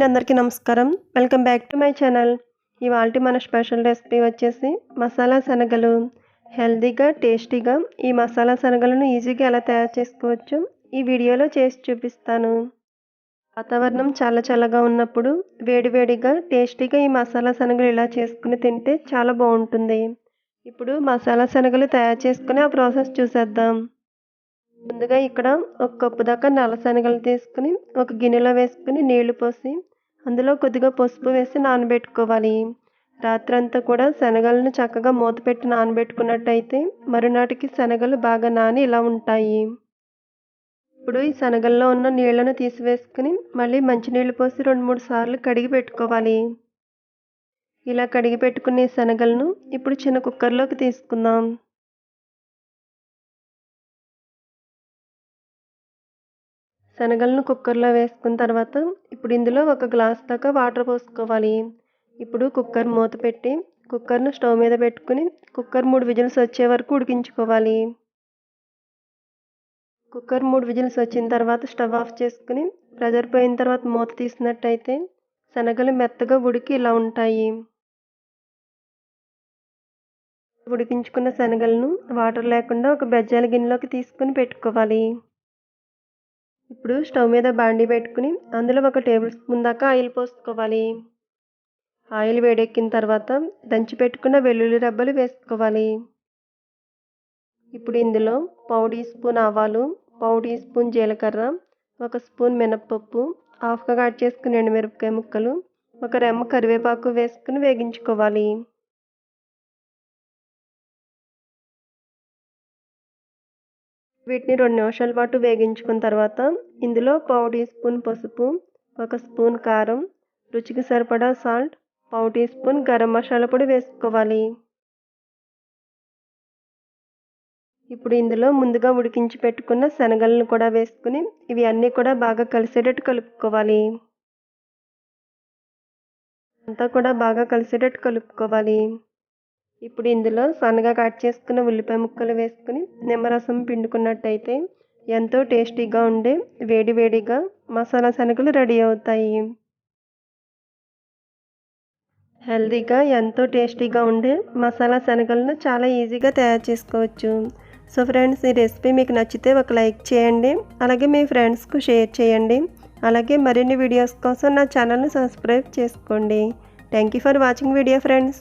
అండి, అందరికీ నమస్కారం. Welcome back to my channel. ఇవాల్టి మన స్పెషల్ రెసిపీ వచ్చేసి మసాలా శనగలు. హెల్తీగా, టేస్టీగా ఈ మసాలా శనగలను ఈజీగా ఎలా తయారు చేసుకోవచ్చో ఈ వీడియోలో చేసి చూపిస్తాను. వాతావరణం చాలా చల్లగా ఉన్నప్పుడు వేడివేడిగా టేస్టీగా ఈ మసాలా శనగలు ఇలా చేసుకుని తింటే చాలా బాగుంటుంది. ఇప్పుడు మసాలా శనగలు తయారు చేసుకుని ఆ ప్రాసెస్ చూసేద్దాం. ముందుగా ఇక్కడ ఒక కప్పు దాకా నల్ల శనగలు తీసుకుని ఒక గిన్నెలో వేసుకుని నీళ్లు పోసి అందులో కొద్దిగా పసుపు వేసి నానబెట్టుకోవాలి. రాత్రంతా కూడా శనగలను చక్కగా మూత పెట్టి నానబెట్టుకున్నట్టయితే మరునాటికి శనగలు బాగా నాని ఇలా ఉంటాయి. ఇప్పుడు ఈ శనగల్లో ఉన్న నీళ్లను తీసివేసుకుని మళ్ళీ మంచినీళ్ళు పోసి 2-3 సార్లు కడిగి పెట్టుకోవాలి. ఇలా కడిగి పెట్టుకునే శనగలను ఇప్పుడు చిన్న కుక్కర్లోకి తీసుకుందాం. శనగలను కుక్కర్లో వేసుకున్న తర్వాత ఇప్పుడు ఇందులో ఒక గ్లాస్ దాకా వాటర్ పోసుకోవాలి. ఇప్పుడు కుక్కర్ మూత పెట్టి కుక్కర్ను స్టవ్ మీద పెట్టుకుని కుక్కర్ 3 విజిల్స్ వచ్చే వరకు ఉడికించుకోవాలి. కుక్కర్ 3 విజిల్స్ వచ్చిన తర్వాత స్టవ్ ఆఫ్ చేసుకుని ప్రెజర్ పోయిన తర్వాత మూత తీసినట్టయితే శనగలు మెత్తగా ఉడికి ఇలా ఉంటాయి. ఉడికించుకున్న శనగలను వాటర్ లేకుండా ఒక బెజ్జాల గిన్నెలోకి తీసుకుని పెట్టుకోవాలి. ఇప్పుడు స్టవ్ మీద బాండీ పెట్టుకుని అందులో 1 టేబుల్ స్పూన్ దాకా ఆయిల్ పోసుకోవాలి. ఆయిల్ వేడెక్కిన తర్వాత దంచి పెట్టుకున్న వెల్లుల్లి రెబ్బలు వేసుకోవాలి. ఇప్పుడు ఇందులో 1/2 టీ స్పూన్ ఆవాలు, 1/2 టీ స్పూన్ జీలకర్ర, 1 స్పూన్ మినప్పప్పు, హాఫ్గా కట్ చేసుకుని ఎండుమిరపకాయ ముక్కలు, 1 రెమ్మ కరివేపాకు వేసుకుని వేగించుకోవాలి. వీటిని 2 నిమిషాల పాటు వేగించుకున్న తర్వాత ఇందులో 1/2 టీ స్పూన్ పసుపు, 1 స్పూన్ కారం, రుచికి సరిపడా salt, 1/2 teaspoon garam masala పొడి వేసుకోవాలి. ఇప్పుడు ఇందులో ముందుగా ఉడికించి పెట్టుకున్న శనగలను కూడా వేసుకుని ఇవి అన్నీ కూడా బాగా కలిసేటట్టు కలుపుకోవాలి. అంతా కూడా బాగా కలిసేటట్టు కలుపుకోవాలి. ఇప్పుడు ఇందులో సన్నగా కట్ చేసుకున్న ఉల్లిపాయ ముక్కలు వేసుకుని నిమ్మరసం పిండుకున్నట్టయితే ఎంతో టేస్టీగా ఉండే వేడివేడిగా మసాలా శనగలు రెడీ అవుతాయి. హెల్తీగా ఎంతో టేస్టీగా ఉండే మసాలా శనగలను చాలా ఈజీగా తయారు చేసుకోవచ్చు. సో ఫ్రెండ్స్, ఈ రెసిపీ మీకు నచ్చితే ఒక లైక్ చేయండి. అలాగే మీ ఫ్రెండ్స్కు షేర్ చేయండి. అలాగే మరిన్ని వీడియోస్ కోసం నా ఛానల్ని సబ్స్క్రైబ్ చేసుకోండి. Thank you for watching video friends.